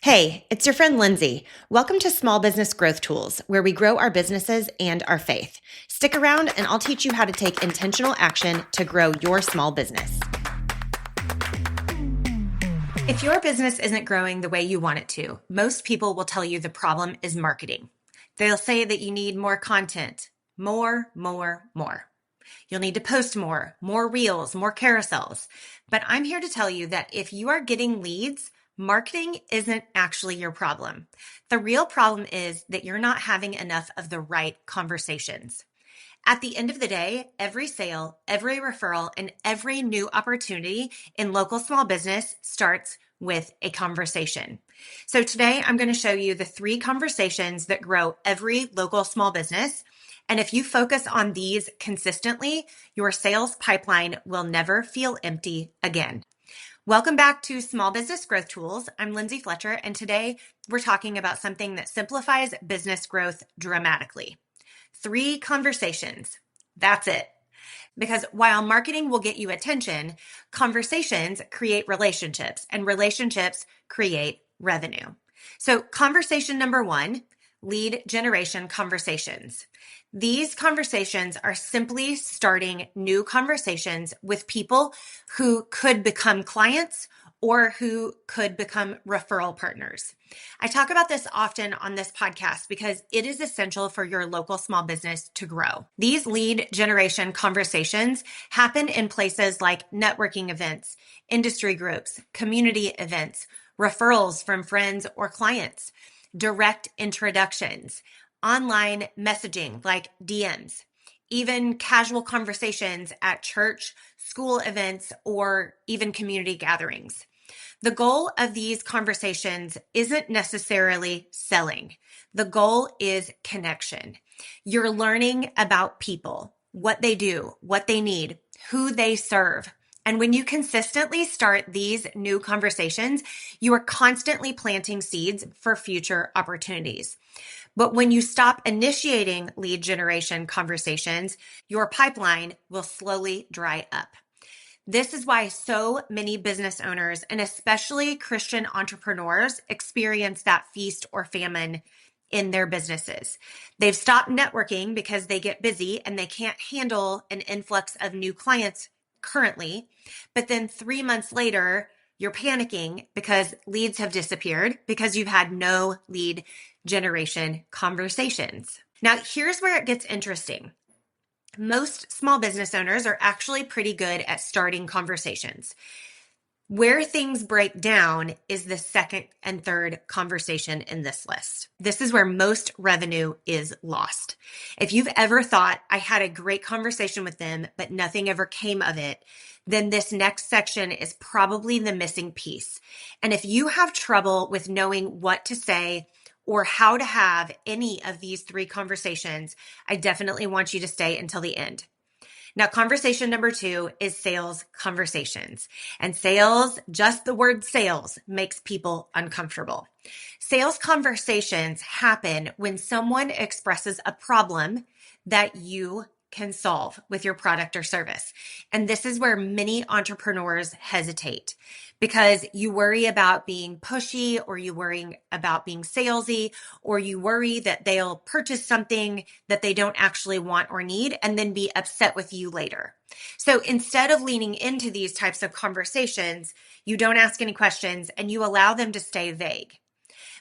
Hey, it's your friend Lindsay. Welcome to Small Business Growth Tools, where we grow our businesses and our faith. Stick around and I'll teach you how to take intentional action to grow your small business. If your business isn't growing the way you want it to, most people will tell you the problem is marketing. They'll say that you need more content, more. You'll need to post more reels, more carousels. But I'm here to tell you that if you are getting leads, marketing isn't actually your problem. The real problem is that you're not having enough of the right conversations. At the end of the day, every sale, every referral, and every new opportunity in local small business starts with a conversation. So today I'm going to show you the 3 conversations that grow every local small business. And if you focus on these consistently, your sales pipeline will never feel empty again. Welcome back to Small Business Growth Tools. I'm Lindsay Fletcher, and today we're talking about something that simplifies business growth dramatically. 3 conversations. That's it. Because while marketing will get you attention, conversations create relationships, and relationships create revenue. So conversation number 1, lead generation conversations. These conversations are simply starting new conversations with people who could become clients or who could become referral partners. I talk about this often on this podcast because it is essential for your local small business to grow. These lead generation conversations happen in places like networking events, industry groups, community events, referrals from friends or clients, direct introductions, online messaging like DMs, even casual conversations at church, school events, or even community gatherings. The goal of these conversations isn't necessarily selling. The goal is connection. You're learning about people, what they do, what they need, who they serve. And when you consistently start these new conversations, you are constantly planting seeds for future opportunities. But when you stop initiating lead generation conversations, your pipeline will slowly dry up. This is why so many business owners, and especially Christian entrepreneurs, experience that feast or famine in their businesses. They've stopped networking because they get busy and they can't handle an influx of new clients currently. But then 3 months later, you're panicking because leads have disappeared because you've had no lead generation conversations. Now, here's where it gets interesting. Most small business owners are actually pretty good at starting conversations. Where things break down is the second and third conversation in this list. This is where most revenue is lost. If you've ever thought, I had a great conversation with them, but nothing ever came of it, then this next section is probably the missing piece. And if you have trouble with knowing what to say or how to have any of these 3 conversations, I definitely want you to stay until the end. Now, conversation number 2 is sales conversations. And sales, just the word sales, makes people uncomfortable. Sales conversations happen when someone expresses a problem that you can solve with your product or service. And this is where many entrepreneurs hesitate because you worry about being pushy, or you worry about being salesy, or you worry that they'll purchase something that they don't actually want or need and then be upset with you later. So instead of leaning into these types of conversations, you don't ask any questions and you allow them to stay vague.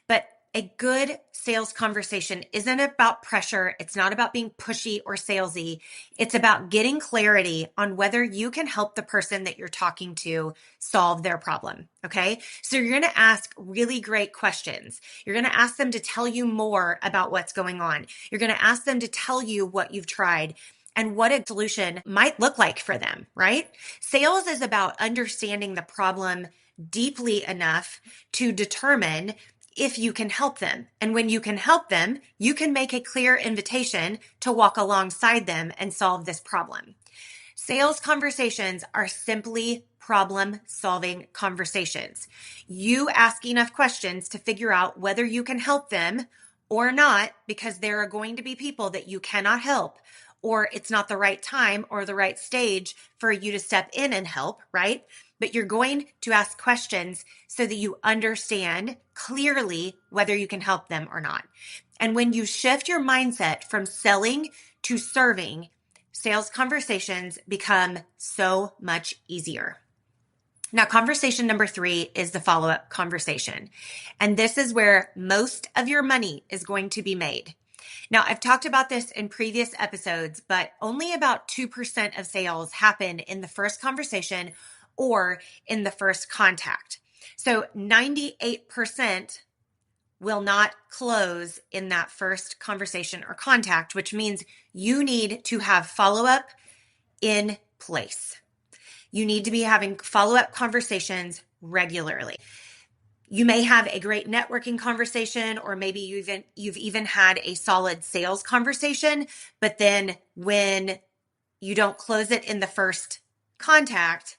But a good sales conversation isn't about pressure. It's not about being pushy or salesy. It's about getting clarity on whether you can help the person that you're talking to solve their problem. Okay. So you're going to ask really great questions. You're going to ask them to tell you more about what's going on. You're going to ask them to tell you what you've tried and what a solution might look like for them, right? Sales is about understanding the problem deeply enough to determine if you can help them. And when you can help them, you can make a clear invitation to walk alongside them and solve this problem. Sales conversations are simply problem-solving conversations. You ask enough questions to figure out whether you can help them or not, because there are going to be people that you cannot help, or it's not the right time or the right stage for you to step in and help, right? but you're going to ask questions so that you understand clearly whether you can help them or not. And when you shift your mindset from selling to serving, sales conversations become so much easier. Now, conversation number 3 is the follow-up conversation. And this is where most of your money is going to be made. Now, I've talked about this in previous episodes, but only about 2% of sales happen in the first conversation or in the first contact. So 98% will not close in that first conversation or contact, which means you need to have follow-up in place. You need to be having follow-up conversations regularly. You may have a great networking conversation, or maybe you've even had a solid sales conversation, but then when you don't close it in the first contact,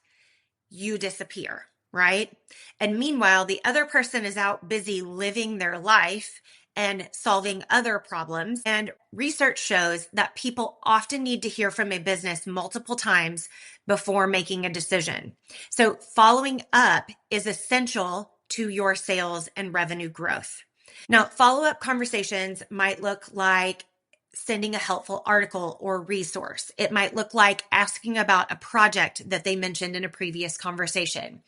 you disappear, right? And meanwhile, the other person is out busy living their life and solving other problems. And research shows that people often need to hear from a business multiple times before making a decision. So following up is essential to your sales and revenue growth. Now, follow-up conversations might look like sending a helpful article or resource. It might look like asking about a project that they mentioned in a previous conversation.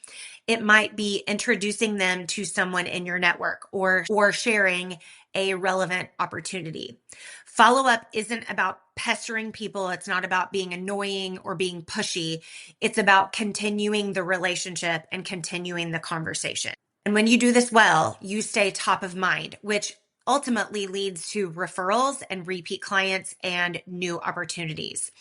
It might be introducing them to someone in your network or sharing a relevant opportunity. Follow-up isn't about pestering people. It's not about being annoying or being pushy. It's about continuing the relationship and continuing the conversation. And when you do this well, you stay top of mind, which ultimately leads to referrals and repeat clients and new opportunities.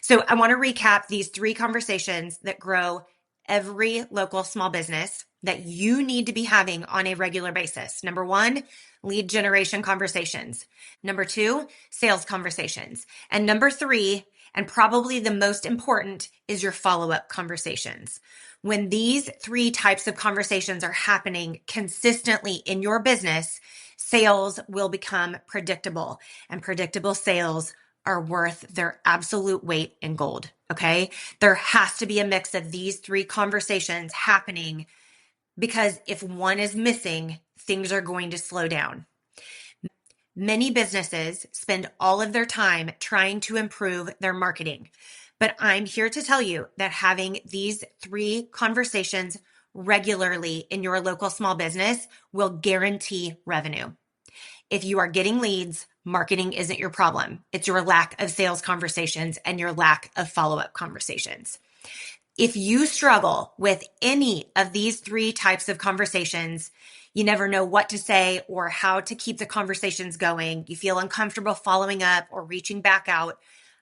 So I want to recap these 3 conversations that grow every local small business that you need to be having on a regular basis. Number 1, lead generation conversations. Number 2, sales conversations. And number 3, and probably the most important, is your follow-up conversations. When these 3 types of conversations are happening consistently in your business, sales will become predictable, and predictable sales are worth their absolute weight in gold. Okay. There has to be a mix of these 3 conversations happening, because if one is missing, things are going to slow down. Many businesses spend all of their time trying to improve their marketing, but I'm here to tell you that having these 3 conversations regularly in your local small business will guarantee revenue. If you are getting leads, marketing isn't your problem. It's your lack of sales conversations and your lack of follow-up conversations. If you struggle with any of these 3 types of conversations, you never know what to say or how to keep the conversations going, you feel uncomfortable following up or reaching back out,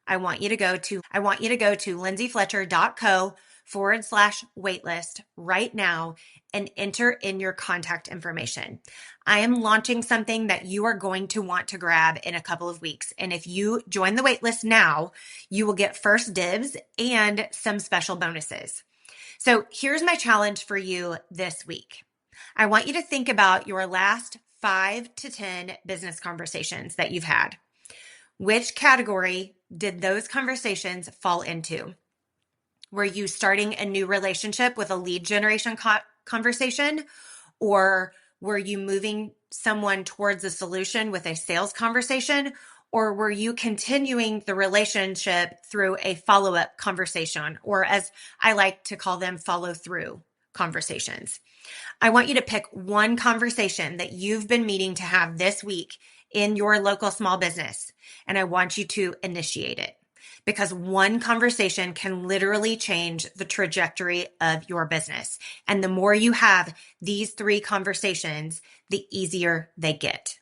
I want you to go to lindsayfletcher.co/waitlist right now and enter in your contact information. I am launching something that you are going to want to grab in a couple of weeks. And if you join the waitlist now, you will get first dibs and some special bonuses. So here's my challenge for you this week. I want you to think about your last 5 to 10 business conversations that you've had. Which category did those conversations fall into? Were you starting a new relationship with a lead generation conversation? Or were you moving someone towards a solution with a sales conversation? Or were you continuing the relationship through a follow-up conversation, or as I like to call them, follow-through conversations? I want you to pick one conversation that you've been meaning to have this week in your local small business, and I want you to initiate it, because one conversation can literally change the trajectory of your business. And the more you have these 3 conversations, the easier they get.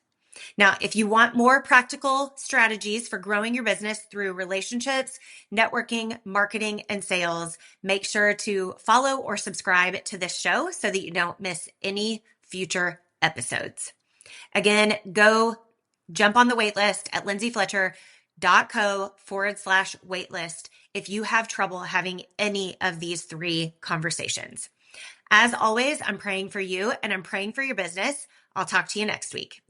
Now, if you want more practical strategies for growing your business through relationships, networking, marketing, and sales, make sure to follow or subscribe to this show so that you don't miss any future episodes. Again, go jump on the waitlist at lindsayfletcher.co/waitlist if you have trouble having any of these 3 conversations. As always, I'm praying for you and I'm praying for your business. I'll talk to you next week.